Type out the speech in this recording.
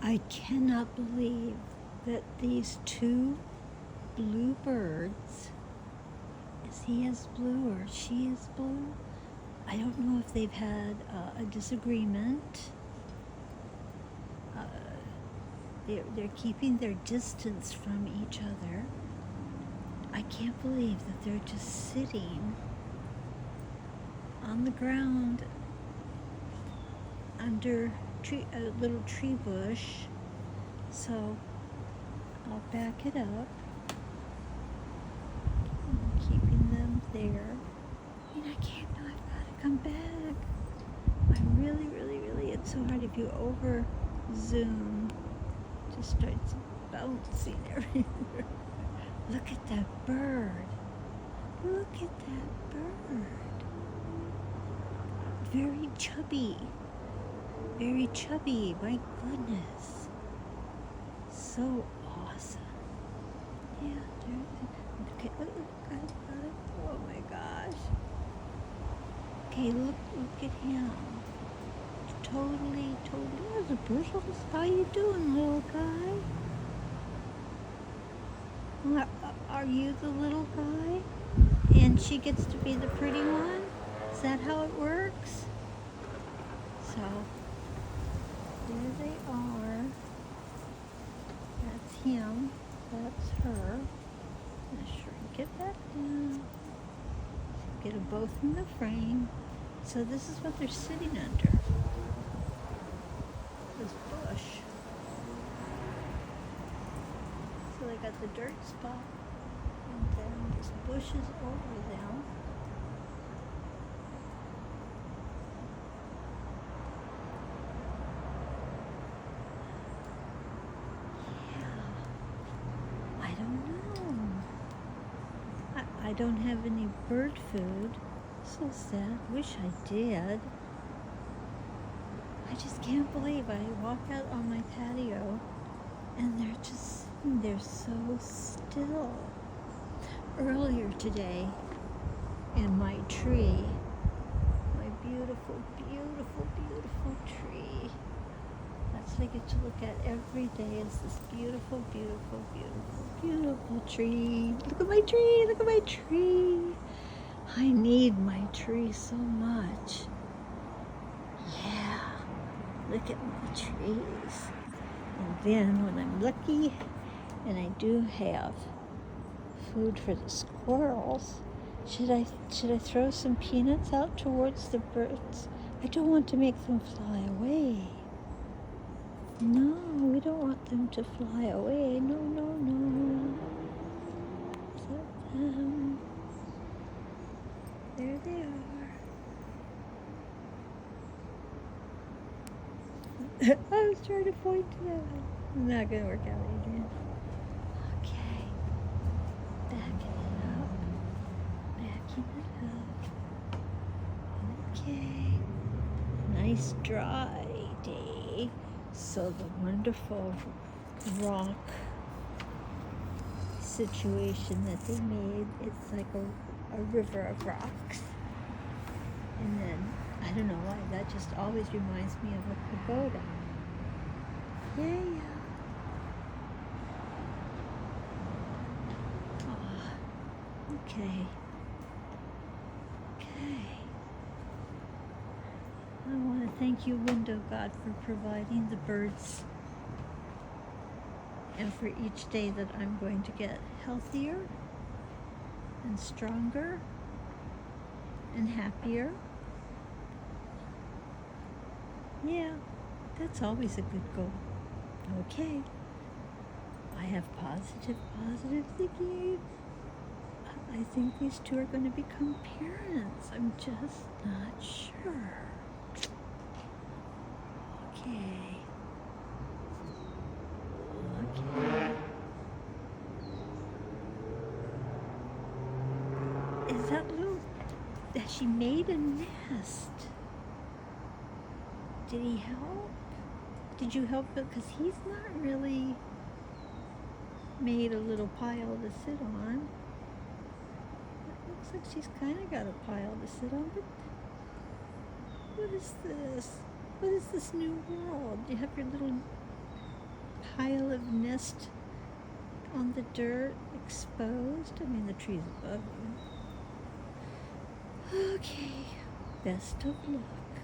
I cannot believe that these two blue birds, is he as blue or she is blue? I don't know if they've had a disagreement. They're keeping their distance from each other. I can't believe that they're just sitting on the ground under a little tree bush. So I'll back it up. I'm keeping them there. I mean, I can't, no, I've got to come back. I really, it's so hard if you over zoom. It just starts bouncing everywhere. Look at that bird. Look at that bird. Very chubby. Very chubby, my goodness. So awesome. Yeah, okay, got it. Oh my gosh. Okay, look at him. Totally, there's a bushels. How you doing, little guy? Are you the little guy? And she gets to be the pretty one? Is that how it works? So, there they are. That's him. That's her. I'm going to shrink it back down. Get them both in the frame. So this is what they're sitting under. This bush. So they got the dirt spot. And then this bush is over them. I don't have any bird food. So sad. Wish I did. I just can't believe I walk out on my patio and they're just sitting there so still. Earlier today in my tree, my beautiful tree, that's what I get to look at every day, is this beautiful tree. Look at my tree. I need my tree so much. Yeah, look at my trees. And then when I'm lucky and I do have food for the squirrels, should I throw some peanuts out towards the birds? I don't want to make them fly away. No, we don't want them to fly away. No. Let them. There they are. I was trying to point to them. Not gonna work out, Adrian. Okay. Backing it up. Okay. Nice dry day. So the wonderful rock situation that they made, it's like a river of rocks. And then, I don't know why, that just always reminds me of a pagoda. Yeah. Oh, okay. I want to thank you, Window God, for providing the birds, and for each day that I'm going to get healthier and stronger and happier. Yeah, that's always a good goal. Okay. I have positive thinking. I think these two are going to become parents. I'm just not sure. Okay. Is that little, that she made a nest? Did he help? Did you help? Because he's not really made a little pile to sit on. It looks like she's kind of got a pile to sit on, but what is this? What is this new world? You have your little pile of nest on the dirt exposed. I mean, the tree's above you. Okay, best of luck.